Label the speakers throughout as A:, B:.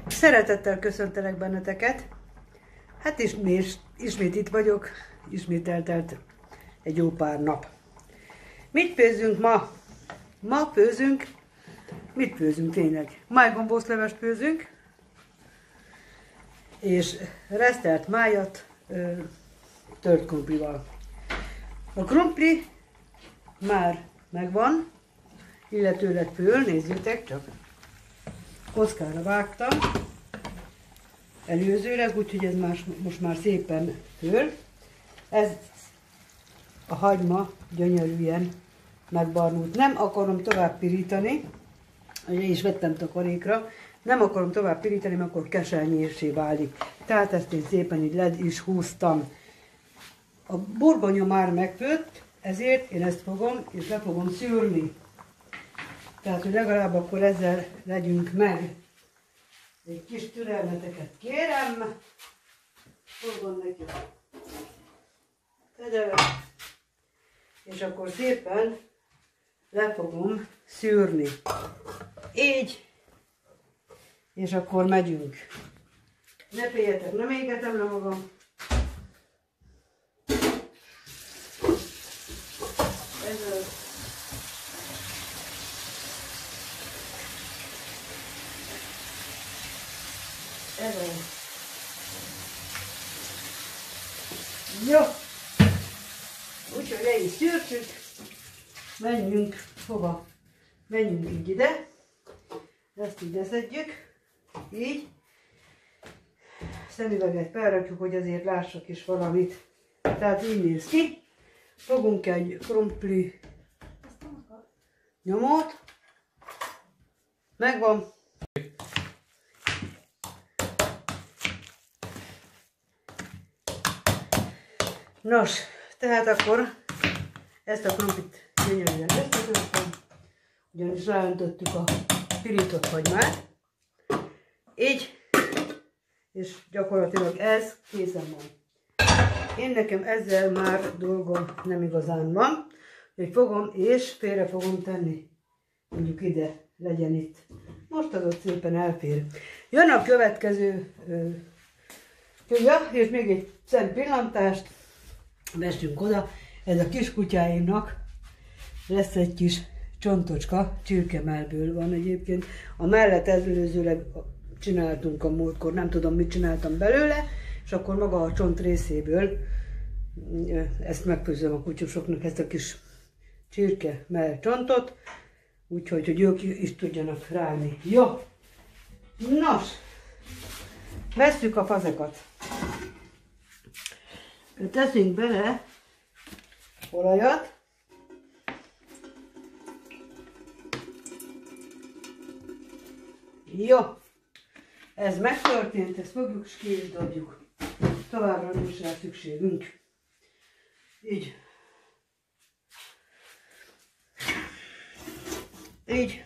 A: Szeretettel köszöntelek benneteket. Hát ismét itt vagyok, ismét eltelt egy jó pár nap. Mit főzünk ma? Ma főzünk, mit főzünk tényleg? Májgombóclevest főzünk, és resztelt májat tört krumplival. A krumpli már megvan, illetőleg föl, nézzétek csak, kockára vágtam előzőleg, úgyhogy ez most már szépen föl. Ez a hagyma gyönyörűen megbarnult. Nem akarom tovább pirítani, én is vettem takarékra, nem akarom tovább pirítani, mert akkor kesernyéssé válik. Tehát ezt én szépen így le is húztam. A burgonya már megfőtt, ezért én ezt fogom, és le fogom szűrni. Tehát, hogy legalább akkor ezzel legyünk meg. Egy kis türelmeteket kérem. Hol neki a fedele. És akkor szépen le fogom szűrni. Így. És akkor megyünk. Ne féljetek, nem égetem le magam. Jó, úgyhogy le is szűrtük, menjünk hova? Menjünk így ide, ezt így leszedjük, így, szemüveget felrakjuk, hogy azért lássak is valamit, tehát így néz ki, fogunk egy krumpli nyomót, megvan. Nos, tehát akkor ezt a krumplit gyönyörűen összetöltem, ugyanis ráöntöttük a pirított hagymát, így, és gyakorlatilag ez készen van. Én nekem ezzel már dolgom nem igazán van, hogy fogom és félre fogom tenni, mondjuk ide legyen itt. Most az ott szépen elfér. Jön a következő és még egy szempillantást vessünk oda. Ez a kis kutyáimnak lesz egy kis csontocska, csirkemellből van egyébként. A mellett előzőleg csináltunk a múltkor, nem tudom mit csináltam belőle, és akkor maga a csont részéből ezt megfőzöm a kutyusoknak, ezt a kis csirkemell csontot, úgyhogy hogy ők is tudjanak ráni. Jó! Nos! Vesszük a fazekat. Teszünk bele olajat. Jó, ez megtörtént, ezt fogjuk és ki is dobjuk. Továbbra nincs rá szükségünk. Így. Így.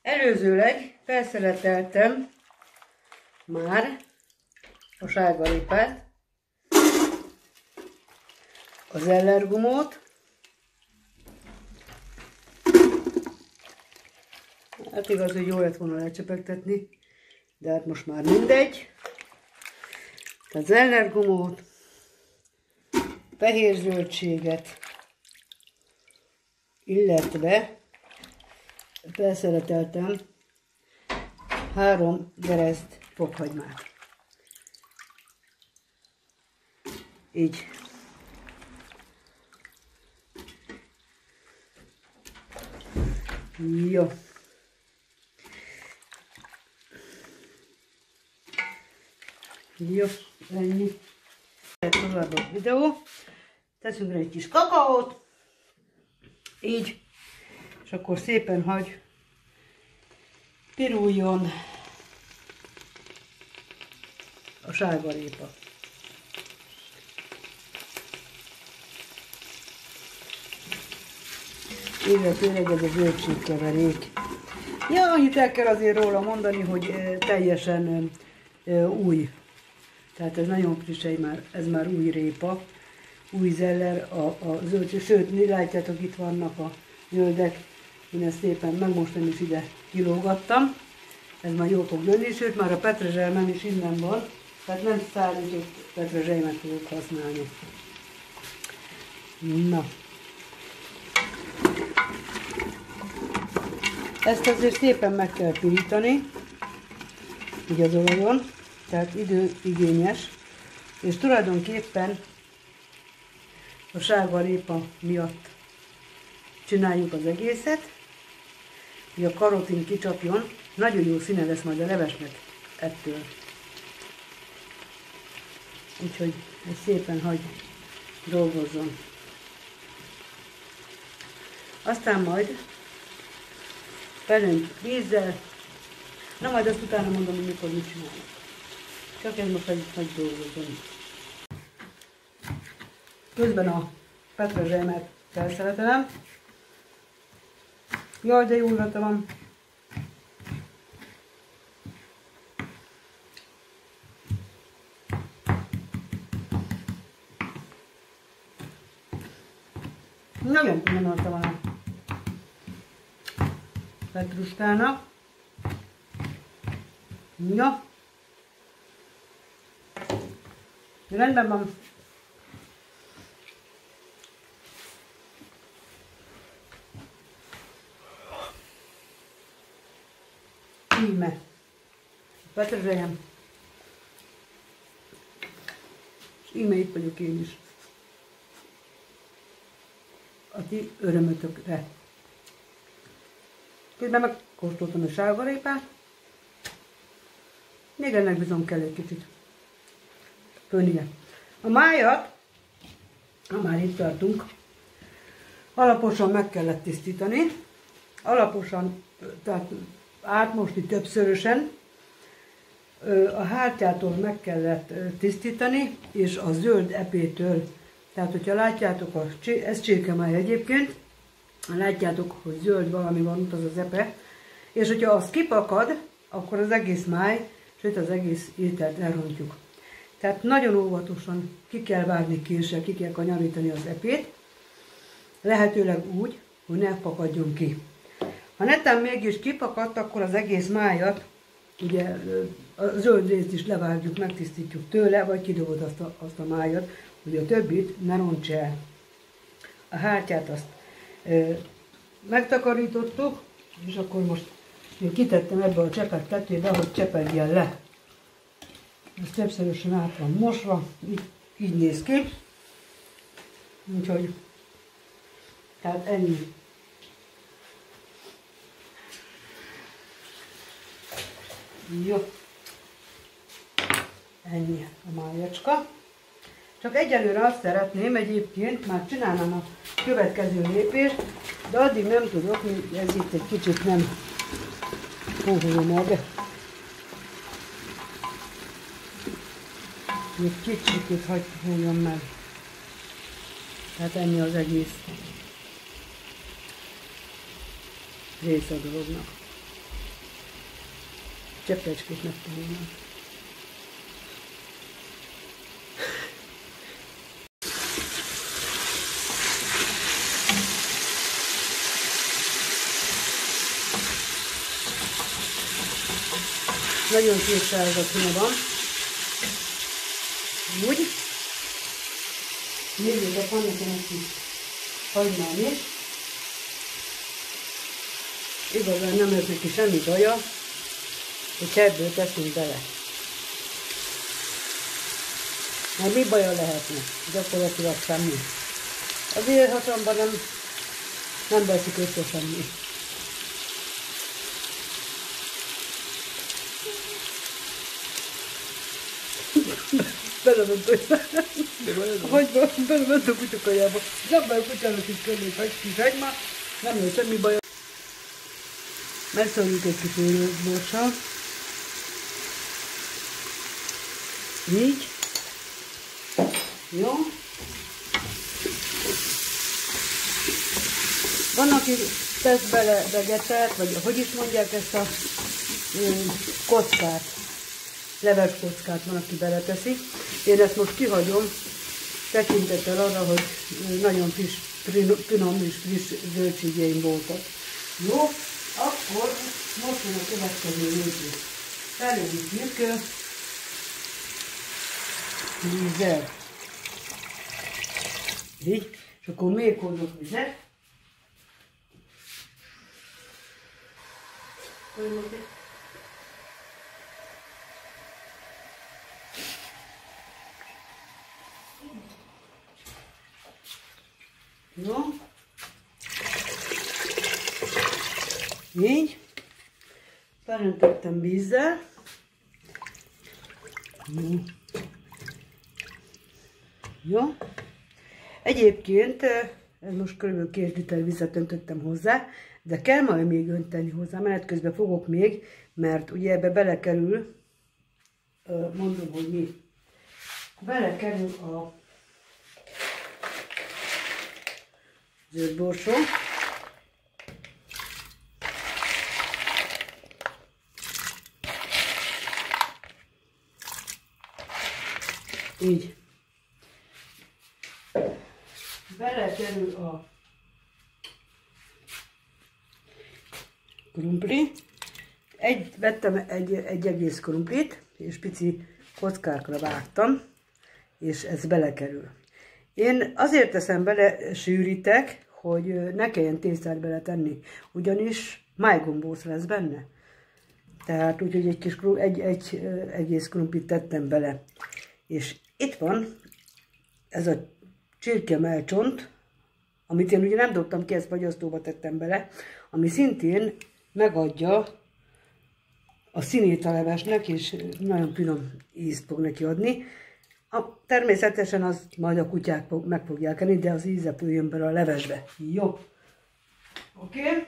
A: Előzőleg felszeleteltem már a sárgalépát, az ellergumót, hát igaz, hogy jó lett volna lecsepegtetni, de hát most már mindegy. Az ellergumót, fehér zöldséget, illetve felszeleteltem 3 gereszt fokhagymát. Így. Jó. Jó, ennyi. Tovább a videó. Teszünk rá egy kis kakaót. Így. És akkor szépen hagy piruljon a sárgarépa. Illetőleg ez a zöldségkeverék. Ja, annyit el kell azért róla mondani, hogy teljesen új. Tehát ez nagyon friss, ez már új répa. új zeller, a zöldség, sőt, látjátok, itt vannak a zöldek, én ezt szépen megmostam is ide kilógattam, ez már jól fog jönni, sőt, már a petrezselmem is innen van, tehát nem szállított petrezselmet fogok használni. Na. Ezt azért szépen meg kell pirítani, így az olajon, tehát időigényes, és tulajdonképpen a sárga répa miatt csináljuk az egészet, hogy a karotin kicsapjon, nagyon jó színe lesz majd a levesnek ettől. Úgyhogy ez szépen hagy dolgozzon. Aztán majd felöntjük vízzel, na majd azt utána mondom, hogy mikor mit csinálok. Csak ez most hagy dolgozzon. Közben a petrezselmet felszeletelem. Jaj, de jó rajta van. Nagyon rajta van a petruskának. Ja. Rendben van. Íme. Petrezseljem. És íme itt vagyok én is. A ti örömötökre. Közben megkóstoltam a sárgarépát. Még ennek bizony kell egy kicsit főnie. A májat, ha már itt tartunk, alaposan meg kellett tisztítani. Alaposan, tehát átmosni többszörösen. A hártyától meg kellett tisztítani, és a zöld epétől. Tehát, hogyha látjátok, ez csirkemáj egyébként, látjátok, hogy zöld valami van ott, az az epe, és hogyha az kipakad, akkor az egész máj, sőt az egész ételt elrontjuk. Tehát nagyon óvatosan ki kell vágni késsel, ki kell kanyarítani az epét, lehetőleg úgy, hogy ne pakadjon ki. Ha netán mégis kipakadt, akkor az egész májat, ugye a zöld részt is levágjuk, megtisztítjuk tőle, vagy kidobod azt a májat, hogy a többit ne ronts el. A hártyát azt megtakarítottuk, és akkor most én kitettem ebbe a csepet tettébe, hogy csepedjen le. Ez többszörösen át van mosva, így néz ki. Úgyhogy, tehát ennyi. Jó. Ennyi a májacska. Csak egyelőre azt szeretném, egyébként már csinálnám a következő lépést, de addig nem tudok, hogy ez itt egy kicsit nem puhul meg. Egy kicsit hagy puhuljon meg. Tehát ennyi az egész része a dolognak. Cseppecskét megpuhulnak. Nagyon szép sárga színe van. Úgy. Nézzétek, van nekem egy kis hagymám is. Igazán nem lesz neki semmi baja, hogy ebből teszünk bele. Mert mi baja lehetne? Gyakorlatilag semmi. Az élhatomban nem veszik össze semmi. Belement a kutyakajába. Zabba a kutyának is körül egy kis hagyma, nem lesz semmi baj. Megszorjuk egy kis élőborssal. Így. Jó. Van, aki tesz bele vegetát, vagy hogy is mondják ezt a kockát. Leves kockát van, aki beleteszi. Én ezt most kihagyom, tekintettel arra, hogy nagyon finom és friss zöldségeim voltak. Jó, akkor most jön a következő lépés. Felöntjük vízzel. Így, és akkor még hozok vizet. Jó. Így. Felöntöttem vízzel. Jó. Egyébként ez most kb. 2 liter vizet öntöttem hozzá, de kell majd még önteni hozzá, menet közben fogok még, mert ugye ebbe belekerül, mondom, hogy mi, belekerül a zöldborsó. Így. Belekerül a krumpli. Vettem egy egész krumplit, és pici kockákra vágtam, és ez belekerül. Én azért teszem bele, sűrítek, hogy ne kelljen tésztát bele tenni, ugyanis májgombóc lesz benne. Tehát úgyhogy egy egész krumplit tettem bele. És itt van ez a csirkemelcsont, amit én ugye nem dobtam ki, ezt fagyasztóba tettem bele, ami szintén megadja a színét a levesnek, és nagyon finom ízt fog neki adni. Természetesen az majd a kutyák meg fogják enni, de az íze följön bele a levesbe. Jó. Oké.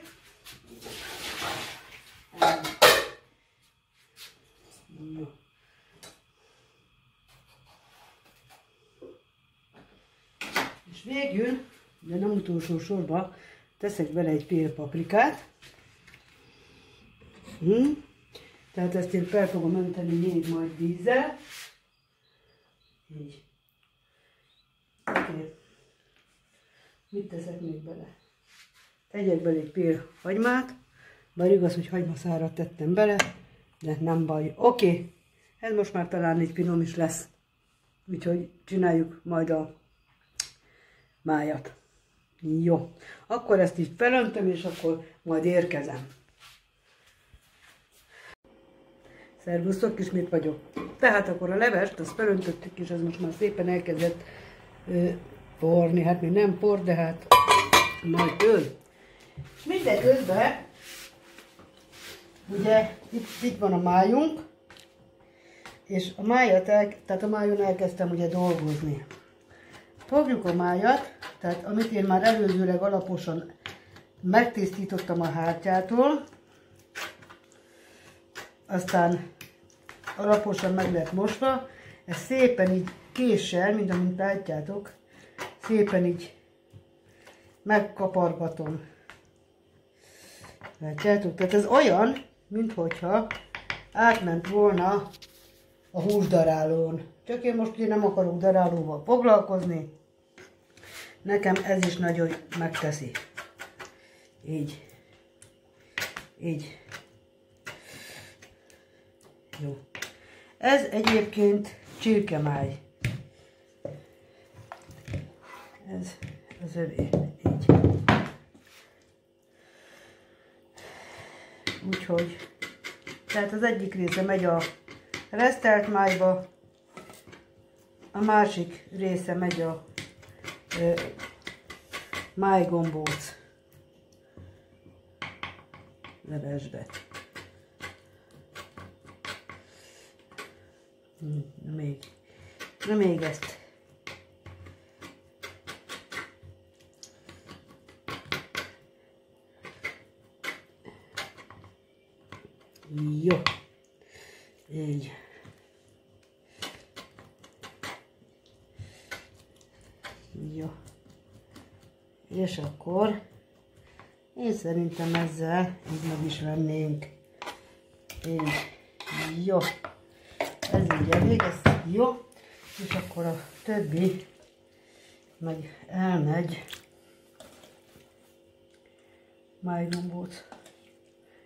A: Jó. És végül, de nem utolsó sorban, teszek bele egy fél paprikát. Tehát ezt én fel fogom önteni még majd vízzel. Így. Oké. Mit teszek még bele? Tegyek bele egy fél hagymát. Bár igaz, hogy hagymaszárat tettem bele, de nem baj. Oké. Ez most már talán egy finom is lesz. Úgyhogy csináljuk majd a májat. Jó. Akkor ezt így felöntöm, és akkor majd érkezem. Szervusztok, ismét vagyok. Tehát akkor a levest, azt felöntöttük, és ez most már szépen elkezdett porni. Hát még nem por, de hát majd öl. És mindeközben, ugye itt van a májunk, és a májat, tehát a májon elkezdtem ugye dolgozni. Fogjuk a májat, tehát amit én már előzőleg alaposan megtisztítottam a hártyától, aztán alaposan meg lett mosva, ezt szépen így késsel, mint amint látjátok, szépen így megkapargatom. Látjátok? Tehát ez olyan, minthogyha átment volna a húsdarálón. Csak én most ugye nem akarok darálóval foglalkozni. Nekem ez is nagyon megteszi. Így. Így. Jó. Ez egyébként csirkemáj. Ez az övé. Így. Úgyhogy, tehát az egyik része megy a resztelt májba, a másik része megy a májgombóc levesbe. Na még ezt. Jó. Így. Jó. És akkor én szerintem ezzel így meg is vennénk. Így. Jó. Ez így elég, ez jó. És akkor a többi meg elmegy májgombóc,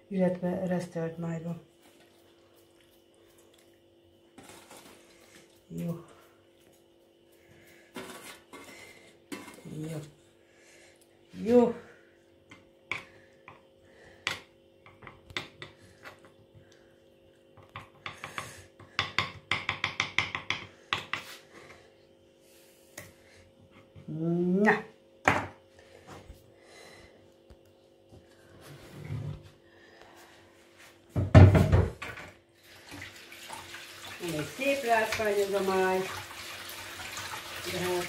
A: illetve resztelt májgomb. Jó. Jó. Jó. Na. Egy szép látvány ez a máj, de hát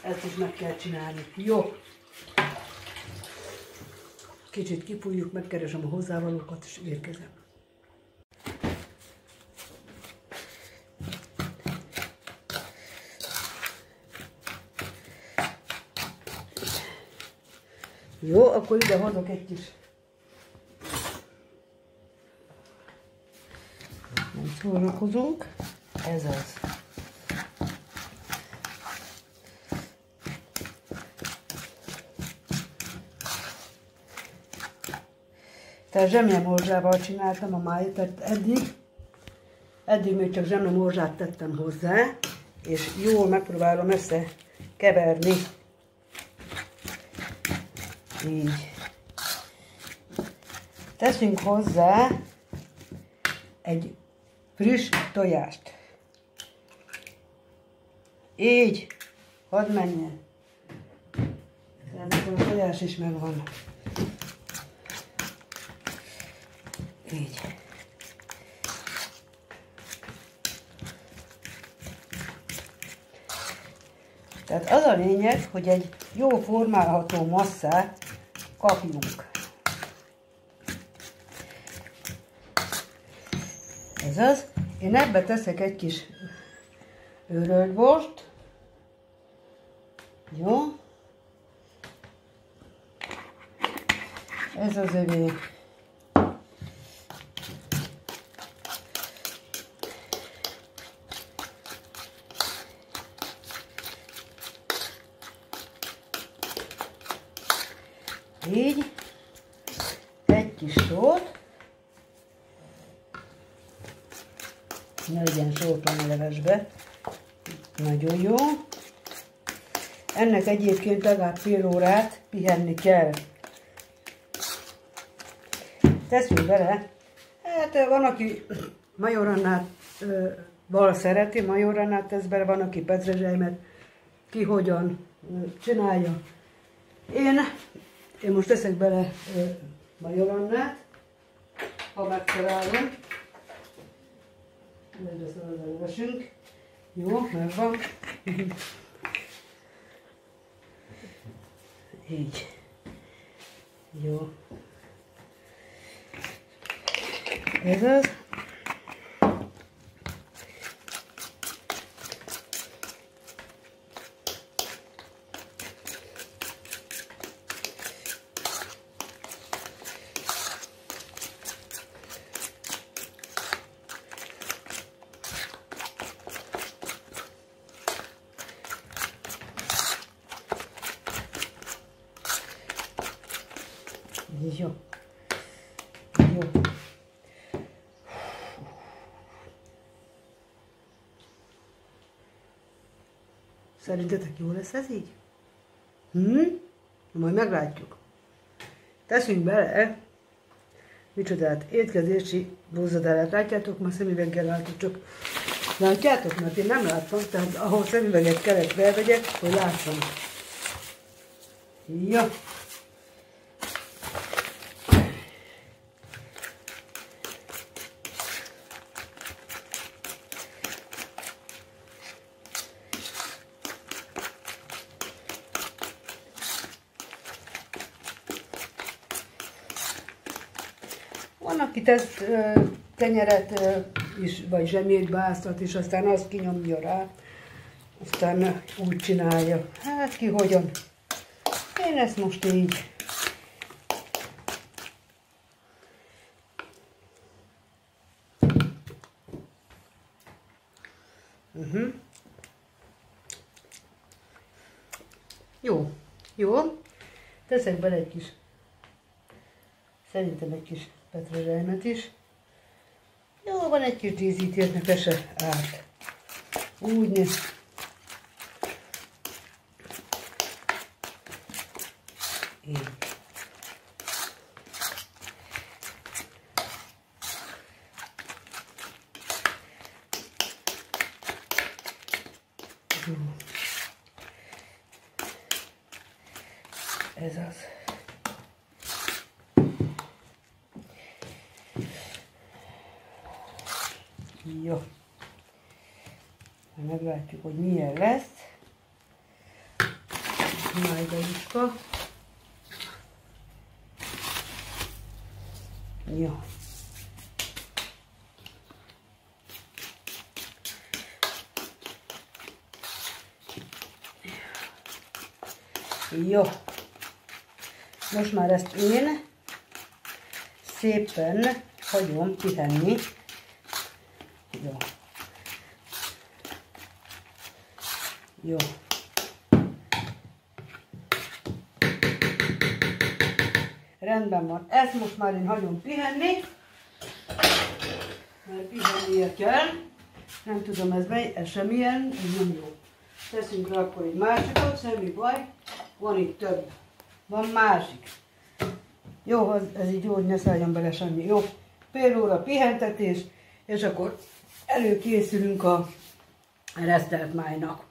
A: ezt is meg kell csinálni. Jó. Kicsit kifújjuk, megkeresem a hozzávalókat és érkezem. Jó, akkor ide hozok egy kis. Nem szórakozunk. Ez az. Tehát zsemlemorzsával csináltam a májat, tehát eddig még csak zsemlemorzsát tettem hozzá, és jól megpróbálom összekeverni. Így. Teszünk hozzá egy friss tojást. Így, hadd menjen. Tehát a tojás is megvan. Így. Tehát az a lényeg, hogy egy jó formálható masszát kapjunk. Ez az. Én ebbe teszek egy kis őrölt borst. Jó. Ez az övé. Így, egy kis sót, ne legyen sótlan a levesbe, nagyon jó. Ennek egyébként legalább fél órát pihenni kell. Teszünk bele, hát van, aki majorannát szereti, majorannát tesz bele, van, aki petrezselymet, ki hogyan csinálja. Én most teszek bele majorannát, ha megtalálom. Egyre szól a levesünk. Jó, megvan. Így. Jó. Ez az. Jó. Jó. Szerintetek jó lesz ez így? Majd meglátjuk. Teszünk bele micsodát, étkezési búzadálát. Látjátok? Ma szemüveggel látok, csak látjátok? Mert én nem láttam, tehát ahol szemüveget kellett felvegyek, hogy lássam. Jó. Van, aki tesz tenyeret is, vagy zsemét beáztat, és aztán azt kinyomja rá, aztán úgy csinálja. Hát ki hogyan. Én ezt most így. Jó, jó. Teszek bele egy kis, szerintem egy kis petrezselymet is. Jó, van egy kis díszítésnek, ez se árt. Úgy néz. Így. Ez az. Jó. Meglátjuk, hogy milyen lesz. Májgaiska. Jó. Jó. Most már ezt én szépen hagyom pihenni. Jó. Jó. Rendben van. Ezt most már én hagyom pihenni. Mert pihennie kell. Nem tudom, ez semmilyen, ez nem jó. Teszünk rá akkor egy másikat, semmi baj. Van itt több. Van másik. Jó, ez így jó, hogy ne szálljon bele semmi. Jó, fél óra pihentetés, és akkor előkészülünk a resztelt májnak.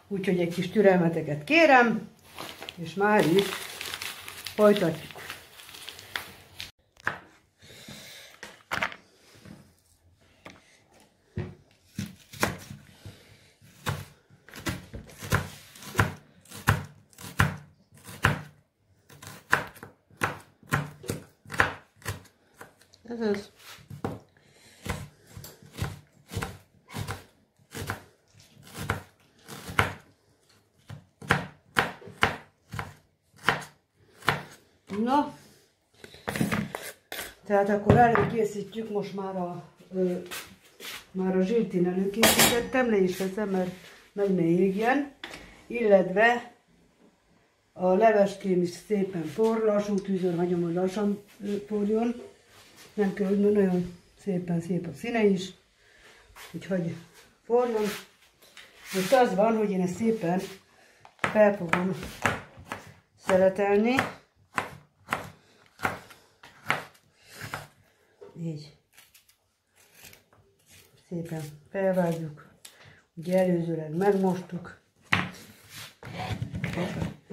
A: Úgyhogy egy kis türelmeteket kérem, és már is folytatjuk. Ez az. Na, tehát akkor előkészítjük, most már a zsiltin előkészítettem, le is veszem, mert meg ne égjen, illetve a leveském is szépen forr, lassú tűzön hagyom, hogy lassan forjon, nem kell, hogy nagyon szépen szép a színe is, úgyhogy forjon. Most az van, hogy én ezt szépen fel fogom szeletelni. Így. Szépen felvágjuk. Ugye előzőleg megmostuk.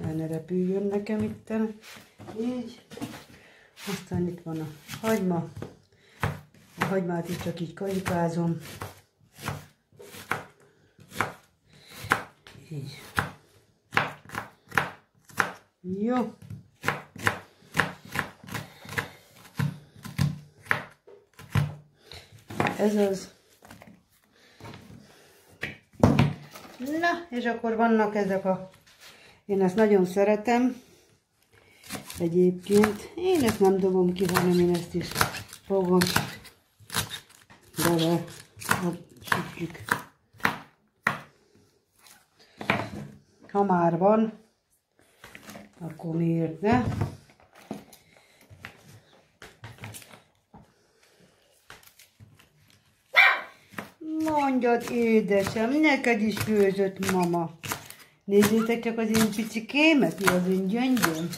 A: El ne repüljön nekem itten. Így. Aztán itt van a hagyma. A hagymát is csak így karikázom. Így. Jó. Ez az. Na, és akkor vannak ezek a... Én ezt nagyon szeretem. Egyébként. Én ezt nem dobom ki, hanem én ezt is fogom bele sütjük. Ha már van, akkor miért ne? Mondjad, édesem, neked is főzött mama. Nézzétek csak az én picikémet, ő az én gyöngyöm.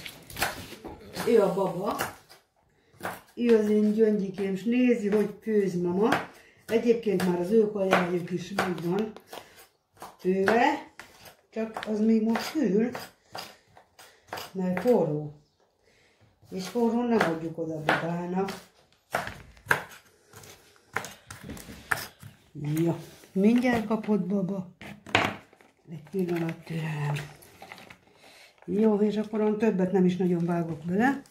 A: Ő a baba. Ő az én gyöngyikém, és nézi, hogy főz mama. Egyébként már az ő kajájuk is megvan főve, csak az még most hűl, mert forró. És forró nem adjuk oda babának. Ja, mindjárt kapott baba. Egy pillanat türelem. Jó, és akkor többet nem is nagyon vágok bele.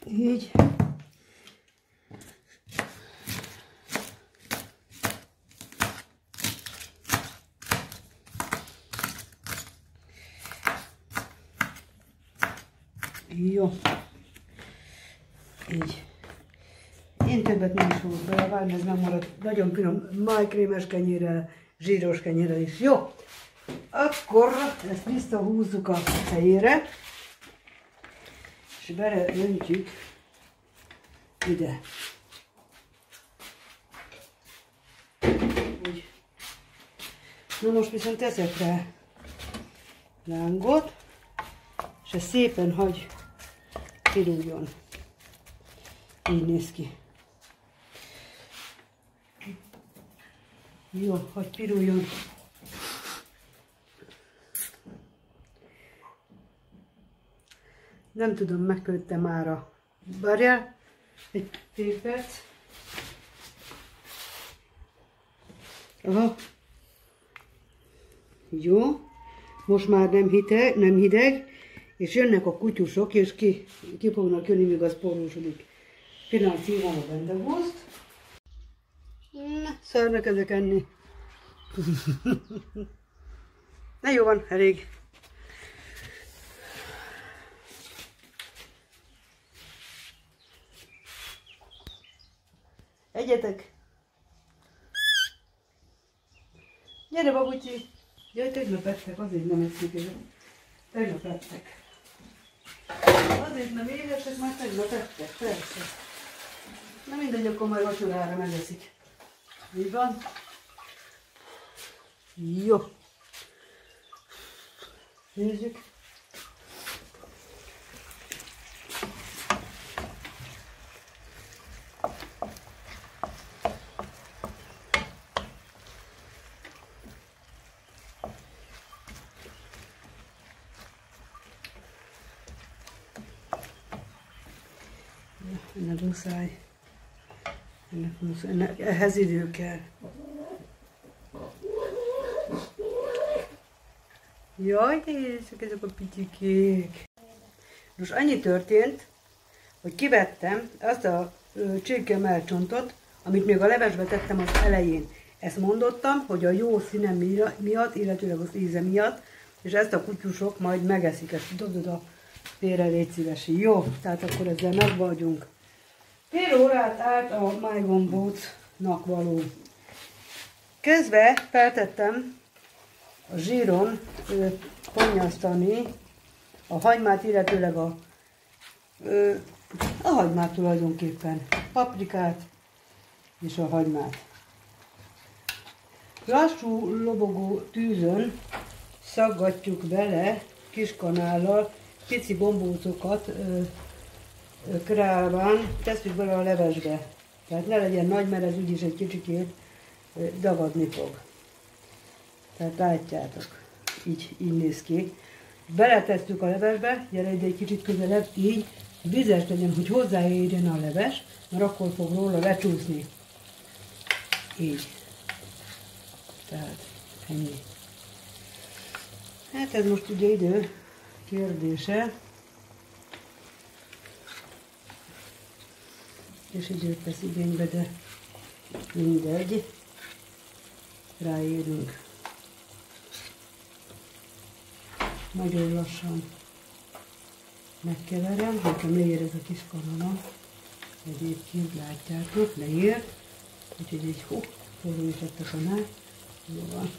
A: Így. Jó. Így. Én többet nem is fogok belevágni, ez nem marad nagyon finom májkrémes kenyérrel, zsíros kenyérrel is. Jó. Akkor ezt visszahúzzuk a helyére, és beleöntjük ide. Úgy. Na most viszont teszek rá lángot, és ezt szépen hagy piruljon. Így néz ki. Jó, hagy piruljon. Nem tudom, megköttem már a... Várjál, egy fél perc. Aha. Jó. Most már nem hideg, és jönnek a kutyusok, és ki fognak jönni, míg az porrósodik. Pillanat, szívom a bendegózt. Szeretnek ezek enni. Na jó van, elég. Egyetek! Gyere, babucsi! Jaj, tegnap ettek, azért nem eszik el. Tegnap ettek. Azért nem éhesek, már tegnap ettek, persze. Na mindegy, akkor majd vacsorára megeszik. Így van. Jó. Nézzük. Ennek muszáj. Ehhez idő kell. Jaj, nézzük, ezek a picsikék. Most annyi történt, hogy kivettem azt a csirke mellcsontot, amit még a levesbe tettem az elején. Ezt mondottam, hogy a jó színe miatt, illetőleg az íze miatt, és ezt a kutyusok majd megeszik. Ezt dobd oda félre, légy szívesi. Jó, tehát akkor ezzel meg vagyunk. Fél órát állt a májgombócnak való. Közben feltettem a zsíron konnyasztani a hagymát, illetőleg a hagymát tulajdonképpen. Paprikát és a hagymát. Lassú lobogó tűzön szaggatjuk bele kiskanállal, pici gombócokat kreálván tesszük bele a levesbe. Tehát ne legyen nagy, mert ez úgyis egy kicsikét dagadni fog. Tehát látjátok, így néz ki. Beletesszük a levesbe, gyere ide egy kicsit közelebb, így vizes legyen, hogy hozzáérjen a leves, mert akkor fog róla lecsúszni. Így. Tehát ennyi. Hát ez most ugye idő kérdése. És időt vesz igénybe, de mindegy. Ráérünk. Nagyon lassan megkeverem, hogyha leér ez a kis kanala. Egyébként látjátok, leér. Úgyhogy egy forró is lett a kanál. Jó van.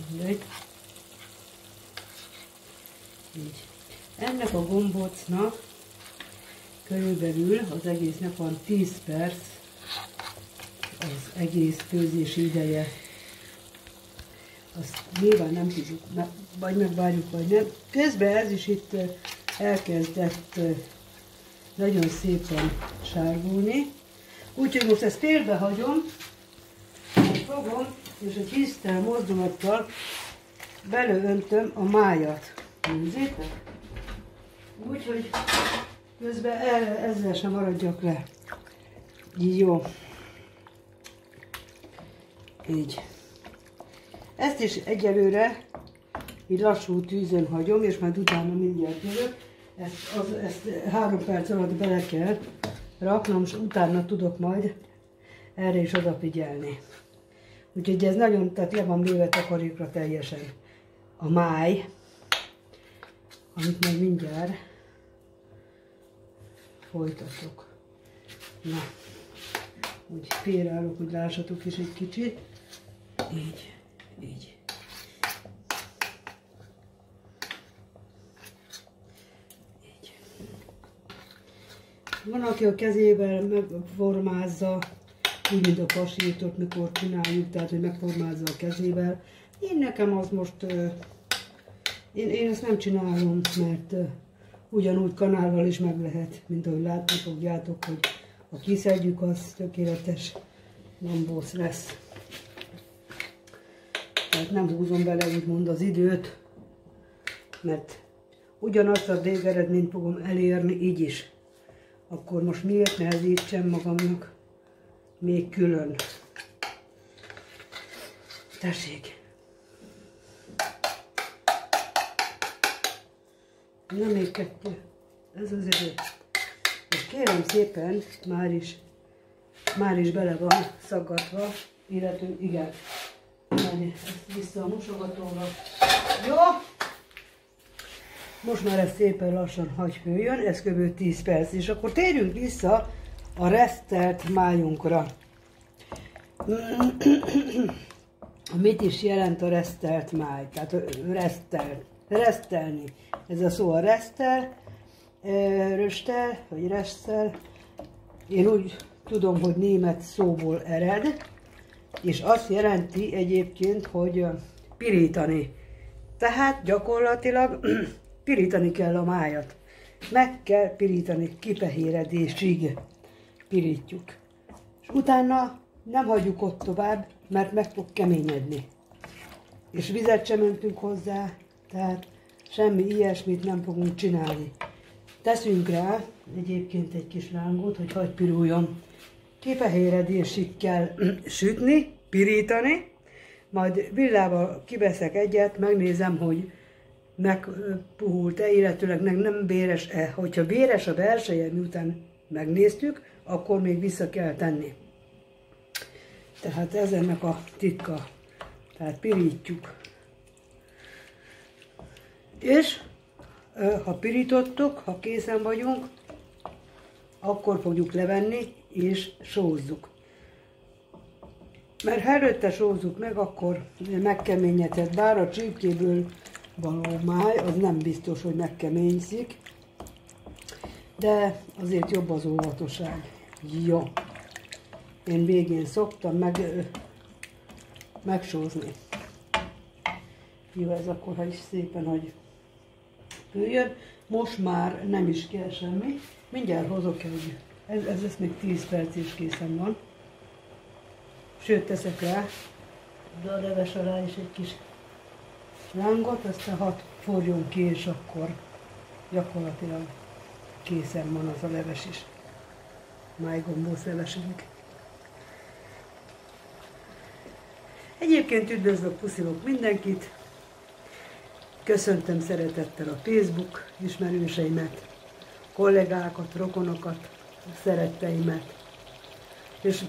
A: Mindegy. Így. Ennek a gombócnak körülbelül az egésznek van 10 perc az egész főzési ideje. Azt nyilván nem tudjuk, vagy megvárjuk, vagy nem. Közben ez is itt elkezdett nagyon szépen sárgulni. Úgyhogy most ezt félbehagyom, fogom, és egy hisztel mozdulattal beleöntöm a májat. Nézzétek? Úgyhogy közben ezzel sem maradjak le. Így jó. Így. Ezt is egyelőre így lassú tűzön hagyom, és majd utána mindjárt jövök. Ezt 3 perc alatt bele kell raknom, és utána tudok majd erre is odafigyelni. Úgyhogy ez nagyon, tehát le van véve takarékra teljesen a máj, amit majd mindjárt folytatok. Na, úgy félreállok, hogy lássatok is egy kicsit. Így, így. Van, aki a kezével megformázza, úgy, mint a pasírtot, mikor csináljuk, tehát, hogy megformázza a kezével. Én nekem az most, én ezt nem csinálom, mert ugyanúgy kanállal is meg lehet, mint ahogy látni fogjátok, hogy ha kiszedjük, az tökéletes gombóc lesz. Tehát nem húzom bele úgymond az időt, mert ugyanazt a végeredményt fogom elérni így is. Akkor most miért nehezítsem magamnak még külön? Tessék! Na, még kettő. Ez az idő. És kérem szépen, már is bele van szaggatva, illetve igen, ezt vissza a mosogatóra. Jó! Most már ez szépen lassan hagy hőjön, ez kb. 10 perc, és akkor térjünk vissza a resztelt májunkra. Mit is jelent a resztelt máj? Tehát resztelni. Ez a szó a resztel, röstel, vagy resztel. Én úgy tudom, hogy német szóból ered, és azt jelenti egyébként, hogy pirítani. Tehát gyakorlatilag pirítani kell a májat. Meg kell pirítani, kifehéredésig pirítjuk. És utána nem hagyjuk ott tovább, mert meg fog keményedni. És vizet sem öntünk hozzá, tehát semmi ilyesmit nem fogunk csinálni. Teszünk rá egyébként egy kis rángot, hogy hagy piruljon. Kifehéredésig kell sütni, pirítani, majd villával kiveszek egyet, megnézem, hogy megpuhult-e, illetőleg nem véres-e. Hogyha véres a belseje, miután megnéztük, akkor még vissza kell tenni. Tehát ez ennek a titka. Tehát pirítjuk. És ha pirítottuk, ha készen vagyunk, akkor fogjuk levenni és sózzuk. Mert ha előtte sózzuk meg, akkor megkeményedhet, bár a csirkéből való máj, az nem biztos, hogy megkeményszik, de azért jobb az óvatosság. Jó. Én végén szoktam megsózni. Jó, ez akkor, ha is szépen, hogy hőjön. Most már nem is kell semmi. Mindjárt hozok egy. Ez lesz még 10 perc és készen van. Sőt, teszek rá, de a leves alá is egy kis rángot, aztán hadd forjon ki, és akkor gyakorlatilag készen van az a leves is. Májgombóc levesünk. Egyébként üdvözlök, puszilok mindenkit. Köszöntöm szeretettel a Facebook ismerőseimet, kollégákat, rokonokat, szeretteimet, és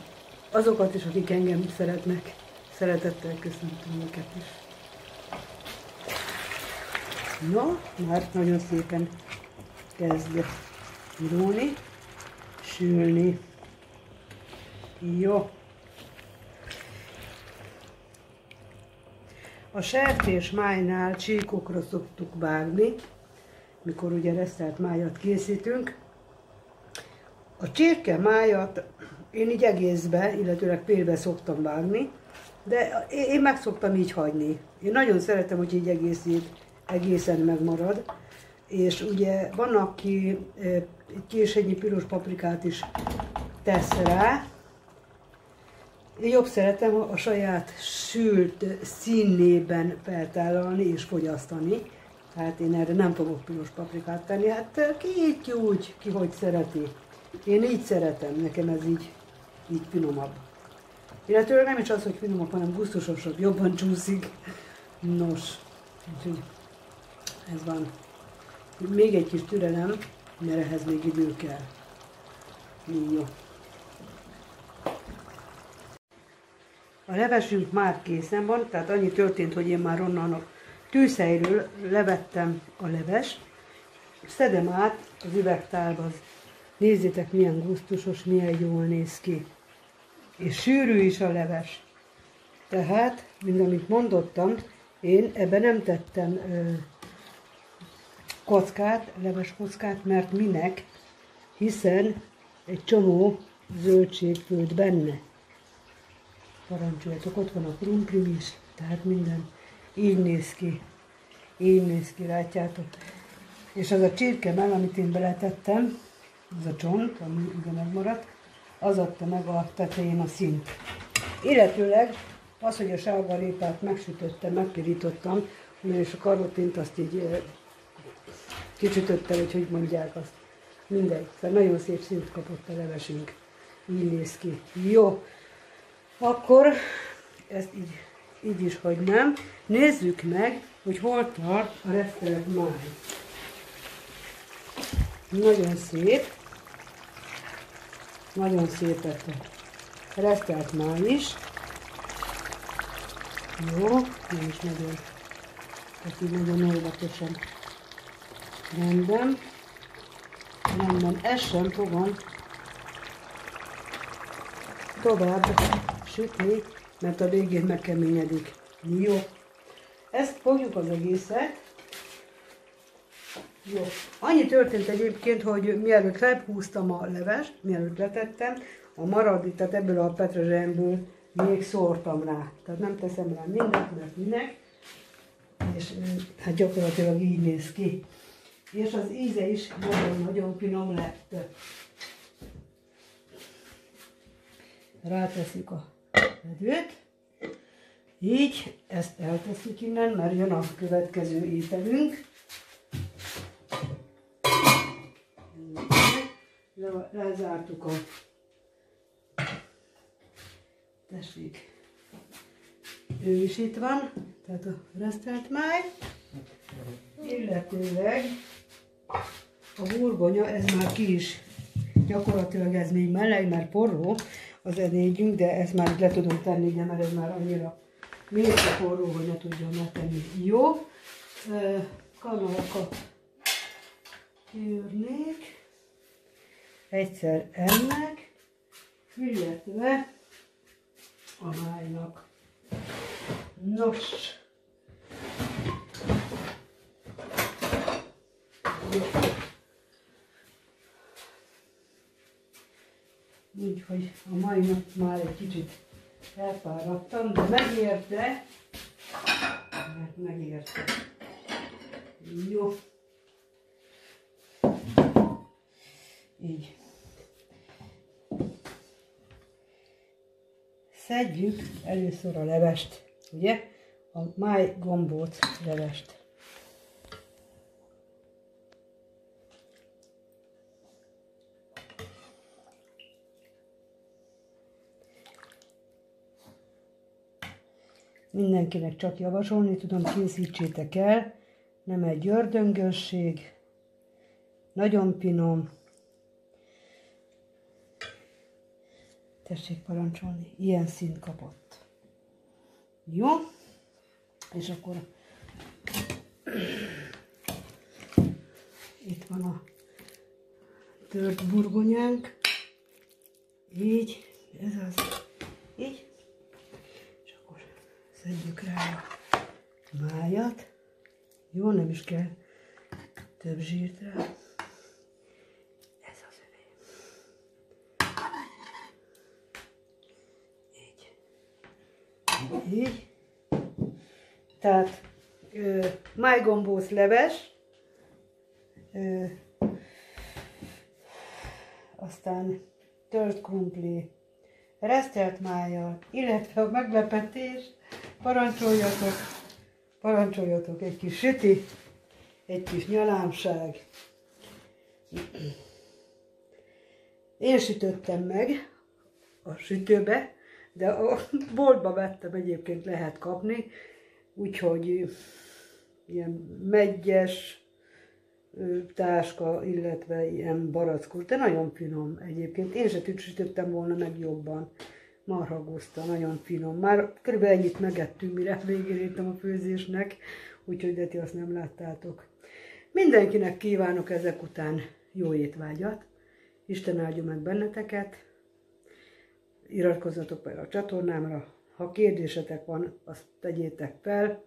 A: azokat is, akik engem szeretnek, szeretettel köszöntöm őket is. No, már nagyon szépen kezd virulni, sülni. Jó. A sertésmájnál csíkokra szoktuk vágni, mikor ugye resztelt májat készítünk. A csirke májat én így egészbe, illetőleg félbe szoktam vágni, de én meg szoktam így hagyni. Én nagyon szeretem, hogy így egészen megmarad. És ugye van, aki egy késennyi piros paprikát is tesz rá. Én jobb szeretem a saját sült színében feltállalni és fogyasztani. Tehát én erre nem fogok piros paprikát tenni. Hát ki úgy, ki hogy szereti. Én így szeretem, nekem ez így finomabb. Illetőleg nem is az, hogy finomabb, hanem gusztusosabb, jobban csúszik. Nos, úgyhogy ez van. Még egy kis türelem, mert ehhez még idő kell. Jó. A levesünk már készen van, tehát annyi történt, hogy én már onnan a tűzhelyről levettem a levest, szedem át az üvegtálba. Nézzétek, milyen gusztusos, milyen jól néz ki. És sűrű is a leves. Tehát, mint amit mondottam, én ebben nem tettem kockát, leves kockát, mert minek? hiszen egy csomó zöldség főtt benne. Parancsoljatok, ott van a krumpli is, tehát minden így néz ki. Így néz ki, látjátok. És az a csirkemell, amit én beletettem, az a csont, ami ugye megmaradt, az adta meg a tetején a színt. Illetőleg az, hogy a sárgarépát megsütöttem, megpirítottam, és a karotint azt így kicsütöttem, hogy mondják azt. Mindegy. Szóval nagyon szép színt kapott a levesünk. Így néz ki. Jó. Akkor ezt így is hagynám. Nézzük meg, hogy hol tart a resztelt máj. Nagyon szép. Nagyon szép lett a resztelt máj is. Jó, én is nagyon óvatosan rendben. Ezt sem fogom tovább sütni, mert a végén megkeményedik. Jó. Ezt fogjuk az egészet. Jó. Annyi történt egyébként, hogy mielőtt felhúztam a levest, mielőtt letettem, a maradék, tehát ebből a petrezselyemből még szórtam rá. Tehát nem teszem rá mindent, mert minek. És hát gyakorlatilag így néz ki. És az íze is nagyon-nagyon finom lett. Ráteszik a medőt. Így, ezt elteszik innen, mert jön a következő ételünk. Lezártuk a... Tessék. Ő is itt van, tehát a resztelt máj. Illetőleg a burgonya, ez már ki is, gyakorlatilag ez még meleg, mert forró az edényünk, de ezt már le tudom tenni, de mert ez már annyira mégsem forró, hogy ne tudjam letenni. Jó, kanalakat kiűrnék, egyszer ennek, illetve a májnak. Nos, úgyhogy a mai nap már egy kicsit elfáradtam, de megérte, mert megérte. Jó. Így. Szedjük először a levest, ugye? A máj gombóc levest. Mindenkinek csak javasolni tudom, készítsétek el, nem egy ördöngösség, nagyon finom. Tessék parancsolni, ilyen színt kapott. Jó, és akkor itt van a tört burgonyánk, így, ez az, így. Szedjük rá a májat. Jó, nem is kell több zsírt rá. Ez az övé. Így. Így. Tehát májgombóc leves, aztán tört krumpli, resztelt májjal, illetve a meglepetés. Parancsoljatok egy kis süti, egy kis nyalámság. Én sütöttem meg a sütőbe, de a boltba vettem, egyébként lehet kapni, úgyhogy ilyen meggyes táska, illetve ilyen barackos, de nagyon finom egyébként. Én se sütöttem volna meg jobban. Marhaguszta, nagyon finom. Már kb. Ennyit megettünk, mire végén értem a főzésnek, úgyhogy de ti azt nem láttátok. Mindenkinek kívánok ezek után jó étvágyat. Isten áldja meg benneteket. Iratkozzatok fel a csatornámra. Ha kérdésetek van, azt tegyétek fel.